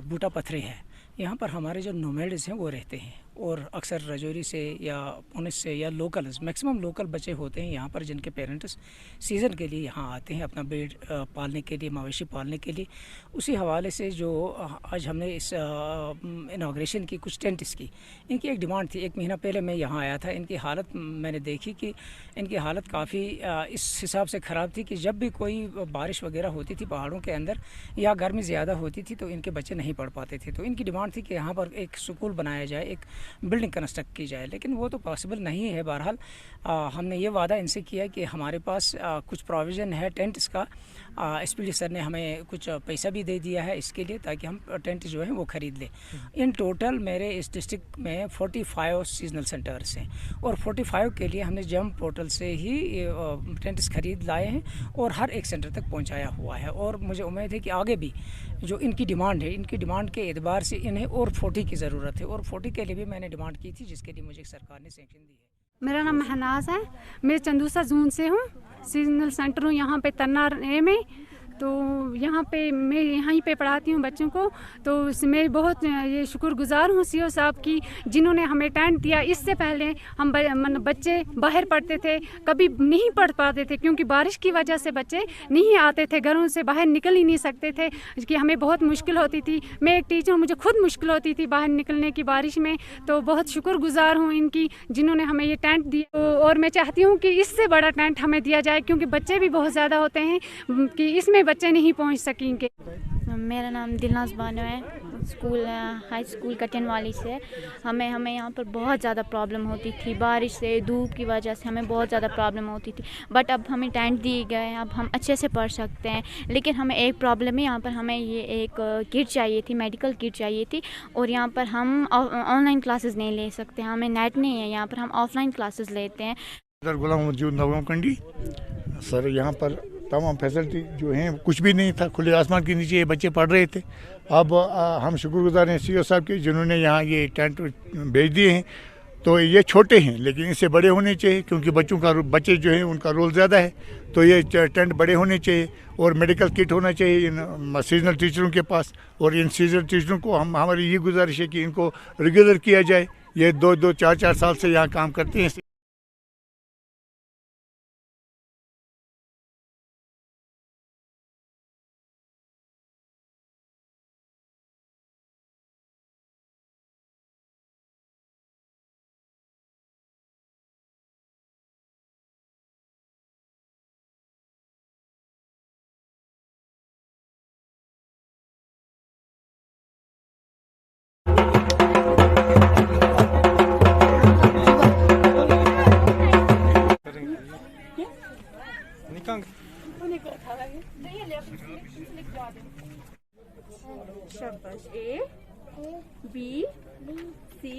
बूटा पथरी है। यहाँ पर हमारे जो नोमैड्स हैं वो रहते हैं और अक्सर राजौरी से या पुणे से या लोकल्स मैक्सिमम लोकल बच्चे होते हैं यहाँ पर जिनके पेरेंट्स सीज़न के लिए यहाँ आते हैं अपना बेड पालने के लिए, मवेशी पालने के लिए। उसी हवाले से जो आज हमने इस इनाग्रेशन की कुछ टेंट इसकी इनकी एक डिमांड थी। 1 महीना पहले मैं यहाँ आया था। इनकी हालत मैंने देखी कि इनकी हालत काफ़ी इस हिसाब से ख़राब थी कि जब भी कोई बारिश वगैरह होती थी पहाड़ों के अंदर या गर्मी ज़्यादा होती थी तो इनके बच्चे नहीं पढ़ पाते थे। तो इनकी डिमांड थी कि यहाँ पर एक स्कूल बनाया जाए, एक बिल्डिंग कंस्ट्रक्ट की जाए, लेकिन वो तो पॉसिबल नहीं है। बहरहाल हमने ये वादा इनसे किया कि हमारे पास कुछ प्रोविज़न है टेंट्स का। एसपीडी सर ने हमें कुछ पैसा भी दे दिया है इसके लिए ताकि हम टेंट जो है वो ख़रीद लें। इन टोटल मेरे इस डिस्ट्रिक्ट में 45 सीजनल सेंटर्स हैं और 45 के लिए हमने जम पोर्टल से ही टेंट्स ख़रीद लाए हैं और हर एक सेंटर तक पहुंचाया हुआ है। और मुझे उम्मीद है कि आगे भी जो इनकी डिमांड है, इनकी डिमांड के एतबार से इन्हें और 40 की ज़रूरत है और 40 के लिए भी मैंने डिमांड की थी जिसके लिए मुझे सरकार ने सैंक्शन दी है। मेरा नाम महनाज है, मैं चंदूसा जून से हूँ, सीजनल सेंटर हूँ यहाँ पे तन्नार में। तो यहाँ पे मैं यहीं पे पढ़ाती हूँ बच्चों को। तो मैं बहुत ये शुक्रगुजार हूँ सीओ साहब की जिन्होंने हमें टेंट दिया। इससे पहले हम बच्चे बाहर पढ़ते थे, कभी नहीं पढ़ पाते थे क्योंकि बारिश की वजह से बच्चे नहीं आते थे, घरों से बाहर निकल ही नहीं सकते थे कि हमें बहुत मुश्किल होती थी। मैं एक टीचर हूँ, मुझे खुद मुश्किल होती थी बाहर निकलने की बारिश में। तो बहुत शुक्रगुजार हूँ इनकी जिन्होंने हमें ये टेंट दिया। और मैं चाहती हूँ कि इससे बड़ा टेंट हमें दिया जाए क्योंकि बच्चे भी बहुत ज़्यादा होते हैं कि इसमें बच्चे नहीं पहुंच सकेंगे। मेरा नाम दिलनाज बानो है, स्कूल हाई स्कूल कटनवाली से। हमें यहाँ पर बहुत ज़्यादा प्रॉब्लम होती थी, बारिश से धूप की वजह से हमें बहुत ज़्यादा प्रॉब्लम होती थी। बट अब हमें टेंट दिए गए हैं, अब हम अच्छे से पढ़ सकते हैं। लेकिन हमें एक प्रॉब्लम है, यहाँ पर हमें ये एक किट चाहिए थी, मेडिकल किट चाहिए थी। और यहाँ पर हम ऑनलाइन क्लासेस नहीं ले सकते, हमें नेट नहीं है, यहाँ पर हम ऑफलाइन क्लासेस लेते हैं। गुलाम मौजूद नवगांव कंडी सर, यहाँ पर तमाम फैसिलिटी जो हैं कुछ भी नहीं था, खुले आसमान के नीचे ये बच्चे पढ़ रहे थे। अब हम शुक्रगुजार हैं सीओ साहब के जिन्होंने यहाँ ये टेंट भेज दिए हैं। तो ये छोटे हैं लेकिन इससे बड़े होने चाहिए क्योंकि बच्चे जो हैं उनका रोल ज़्यादा है। तो ये टेंट बड़े होने चाहिए और मेडिकल किट होना चाहिए इन सीजनल टीचरों के पास। और इन सीजनल टीचरों को हमारी ये गुजारिश है कि इनको रेगुलर किया जाए। ये 2-2, 4-4 साल से यहाँ काम करते हैं। शाबाश। A B C